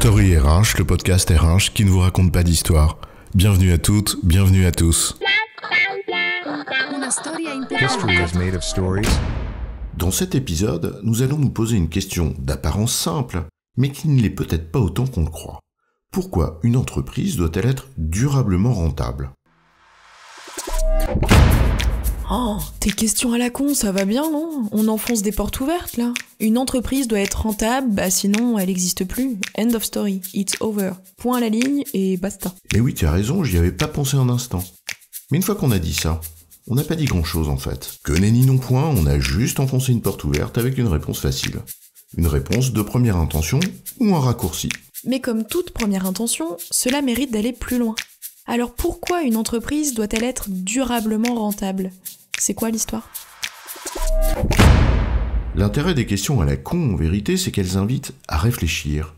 Story RH, le podcast RH qui ne vous raconte pas d'histoire. Bienvenue à toutes, bienvenue à tous. History is made of stories. Dans cet épisode, nous allons nous poser une question d'apparence simple, mais qui ne l'est peut-être pas autant qu'on le croit. Pourquoi une entreprise doit-elle être durablement rentable ? Oh, tes questions à la con, ça va bien, non ? On enfonce des portes ouvertes, là. Une entreprise doit être rentable, sinon elle n'existe plus. End of story, it's over. Point à la ligne et basta. Mais oui, tu as raison, j'y avais pas pensé un instant. Mais une fois qu'on a dit ça, on n'a pas dit grand-chose en fait. Que nenni non point, on a juste enfoncé une porte ouverte avec une réponse facile. Une réponse de première intention ou un raccourci. Mais comme toute première intention, cela mérite d'aller plus loin. Alors pourquoi une entreprise doit-elle être durablement rentable ? C'est quoi l'histoire ? L'intérêt des questions à la con, en vérité, c'est qu'elles invitent à réfléchir.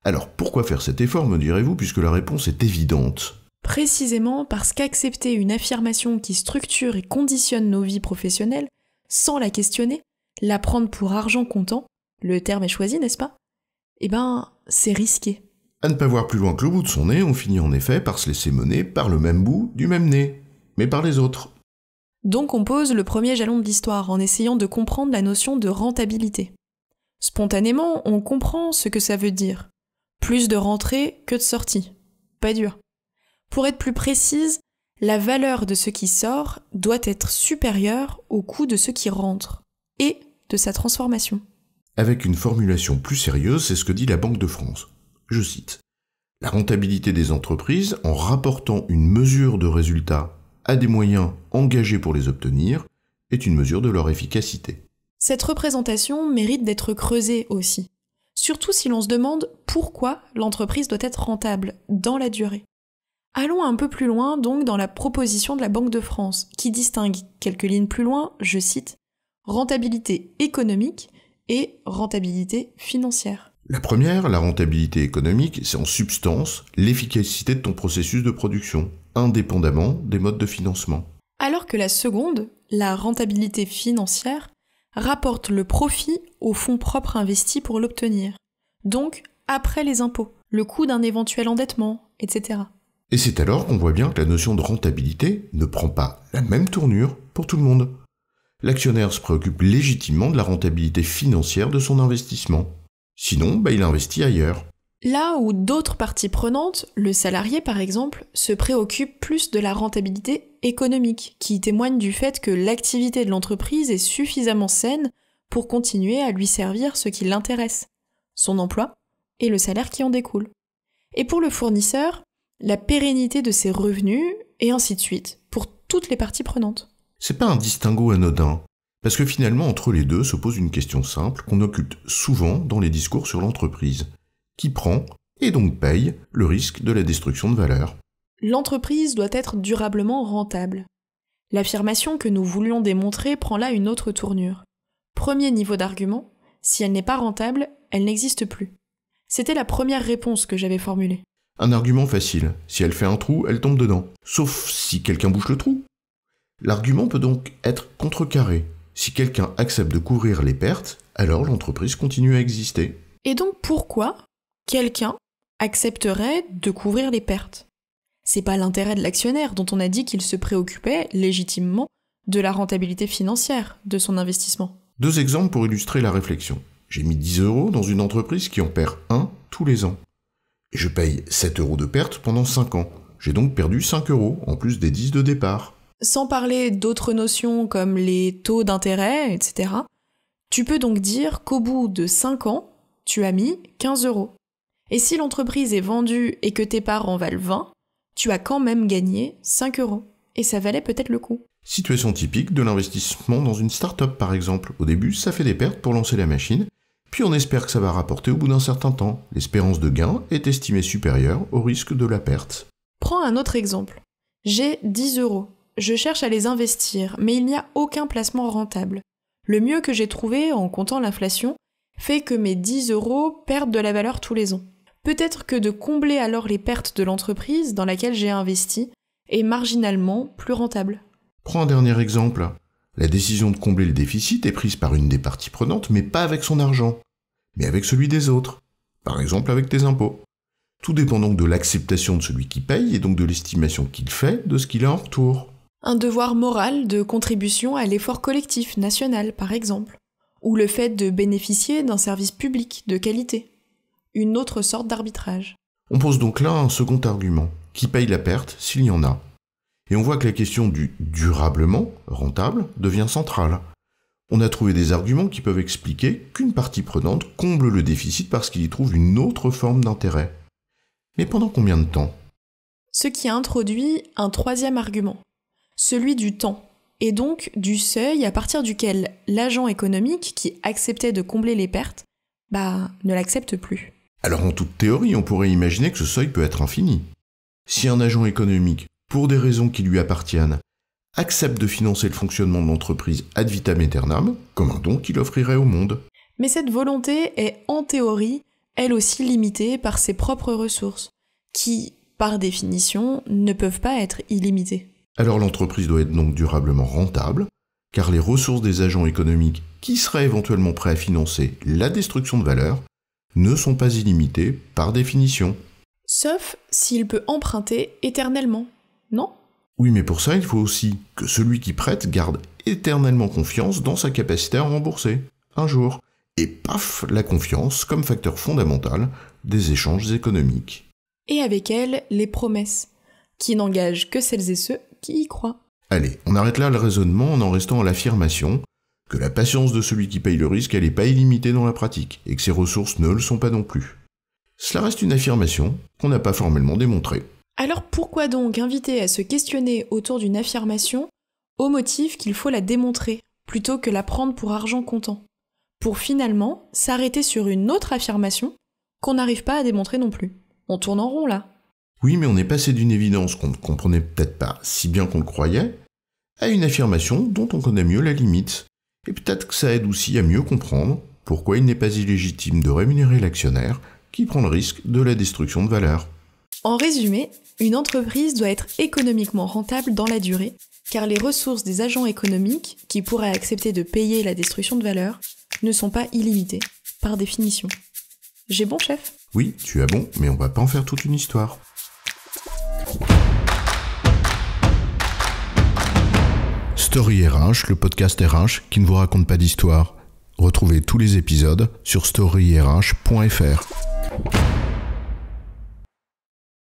Alors pourquoi faire cet effort, me direz-vous, puisque la réponse est évidente ? Précisément parce qu'accepter une affirmation qui structure et conditionne nos vies professionnelles, sans la questionner, la prendre pour argent comptant, le terme est choisi, n'est-ce pas ? C'est risqué. À ne pas voir plus loin que le bout de son nez, on finit en effet par se laisser mener par le même bout du même nez, mais par les autres. Donc on pose le premier jalon de l'histoire en essayant de comprendre la notion de rentabilité. Spontanément, on comprend ce que ça veut dire. Plus de rentrées que de sorties. Pas dur. Pour être plus précise, la valeur de ce qui sort doit être supérieure au coût de ce qui rentre, et de sa transformation. Avec une formulation plus sérieuse, c'est ce que dit la Banque de France. Je cite. « La rentabilité des entreprises, en rapportant une mesure de résultat à des moyens engagés pour les obtenir, est une mesure de leur efficacité. » Cette représentation mérite d'être creusée aussi, surtout si l'on se demande pourquoi l'entreprise doit être rentable dans la durée. Allons un peu plus loin donc dans la proposition de la Banque de France, qui distingue quelques lignes plus loin, je cite, « rentabilité économique » et « rentabilité financière ». La première, la rentabilité économique, c'est en substance l'efficacité de ton processus de production, indépendamment des modes de financement. Alors que la seconde, la rentabilité financière, rapporte le profit aux fonds propres investis pour l'obtenir. Donc, après les impôts, le coût d'un éventuel endettement, etc. Et c'est alors qu'on voit bien que la notion de rentabilité ne prend pas la même tournure pour tout le monde. L'actionnaire se préoccupe légitimement de la rentabilité financière de son investissement. Sinon, il investit ailleurs. Là où d'autres parties prenantes, le salarié par exemple, se préoccupe plus de la rentabilité économique, qui témoigne du fait que l'activité de l'entreprise est suffisamment saine pour continuer à lui servir ce qui l'intéresse, son emploi et le salaire qui en découle. Et pour le fournisseur, la pérennité de ses revenus, et ainsi de suite, pour toutes les parties prenantes. C'est pas un distinguo anodin. Parce que finalement, entre les deux se pose une question simple qu'on occulte souvent dans les discours sur l'entreprise. Qui prend, et donc paye, le risque de la destruction de valeur ? L'entreprise doit être durablement rentable. L'affirmation que nous voulions démontrer prend là une autre tournure. Premier niveau d'argument, si elle n'est pas rentable, elle n'existe plus. C'était la première réponse que j'avais formulée. Un argument facile. Si elle fait un trou, elle tombe dedans. Sauf si quelqu'un bouche le trou. L'argument peut donc être contrecarré. Si quelqu'un accepte de couvrir les pertes, alors l'entreprise continue à exister. Et donc pourquoi quelqu'un accepterait de couvrir les pertes ? C'est pas l'intérêt de l'actionnaire dont on a dit qu'il se préoccupait légitimement de la rentabilité financière de son investissement. 2 exemples pour illustrer la réflexion. J'ai mis 10 € dans une entreprise qui en perd 1 tous les ans. Et je paye 7 € de perte pendant 5 ans. J'ai donc perdu 5 € en plus des 10 de départ. Sans parler d'autres notions comme les taux d'intérêt, etc., tu peux donc dire qu'au bout de 5 ans, tu as mis 15 €. Et si l'entreprise est vendue et que tes parts en valent 20, tu as quand même gagné 5 €. Et ça valait peut-être le coup. Situation typique de l'investissement dans une start-up par exemple. Au début, ça fait des pertes pour lancer la machine, puis on espère que ça va rapporter au bout d'un certain temps. L'espérance de gain est estimée supérieure au risque de la perte. Prends un autre exemple. J'ai 10 €. Je cherche à les investir, mais il n'y a aucun placement rentable. Le mieux que j'ai trouvé, en comptant l'inflation, fait que mes 10 € perdent de la valeur tous les ans. Peut-être que de combler alors les pertes de l'entreprise dans laquelle j'ai investi est marginalement plus rentable. Prends un dernier exemple. La décision de combler le déficit est prise par une des parties prenantes, mais pas avec son argent, mais avec celui des autres. par exemple avec tes impôts. Tout dépend donc de l'acceptation de celui qui paye et donc de l'estimation qu'il fait de ce qu'il a en retour. Un devoir moral de contribution à l'effort collectif national, par exemple. Ou le fait de bénéficier d'un service public de qualité. Une autre sorte d'arbitrage. On pose donc là un second argument. Qui paye la perte s'il y en a ? Et on voit que la question du durablement rentable devient centrale. On a trouvé des arguments qui peuvent expliquer qu'une partie prenante comble le déficit parce qu'il y trouve une autre forme d'intérêt. Mais pendant combien de temps ? Ce qui a introduit un troisième argument, celui du temps, et donc du seuil à partir duquel l'agent économique qui acceptait de combler les pertes, ne l'accepte plus. Alors en toute théorie, on pourrait imaginer que ce seuil peut être infini. Si un agent économique, pour des raisons qui lui appartiennent, accepte de financer le fonctionnement de l'entreprise ad vitam aeternam, comme un don qu'il offrirait au monde. Mais cette volonté est, en théorie, elle aussi limitée par ses propres ressources, qui, par définition, ne peuvent pas être illimitées. Alors l'entreprise doit être donc durablement rentable, car les ressources des agents économiques qui seraient éventuellement prêts à financer la destruction de valeur ne sont pas illimitées par définition. Sauf s'il peut emprunter éternellement, non ? Oui, mais pour ça, il faut aussi que celui qui prête garde éternellement confiance dans sa capacité à rembourser, un jour. Et paf, la confiance comme facteur fondamental des échanges économiques. Et avec elle, les promesses, qui n'engagent que celles et ceux qui y croient. Allez, on arrête là le raisonnement en restant à l'affirmation que la patience de celui qui paye le risque, elle n'est pas illimitée dans la pratique, et que ses ressources ne le sont pas non plus. Cela reste une affirmation qu'on n'a pas formellement démontrée. Alors pourquoi donc inviter à se questionner autour d'une affirmation au motif qu'il faut la démontrer, plutôt que la prendre pour argent comptant, pour finalement s'arrêter sur une autre affirmation qu'on n'arrive pas à démontrer non plus. On tourne en rond là. Oui, mais on est passé d'une évidence qu'on ne comprenait peut-être pas si bien qu'on le croyait, à une affirmation dont on connaît mieux la limite. Et peut-être que ça aide aussi à mieux comprendre pourquoi il n'est pas illégitime de rémunérer l'actionnaire qui prend le risque de la destruction de valeur. En résumé, une entreprise doit être économiquement rentable dans la durée, car les ressources des agents économiques qui pourraient accepter de payer la destruction de valeur ne sont pas illimitées, par définition. J'ai bon, chef ? Oui, tu as bon, mais on va pas en faire toute une histoire. Story RH, le podcast RH qui ne vous raconte pas d'histoire. Retrouvez tous les épisodes sur storyrh.fr.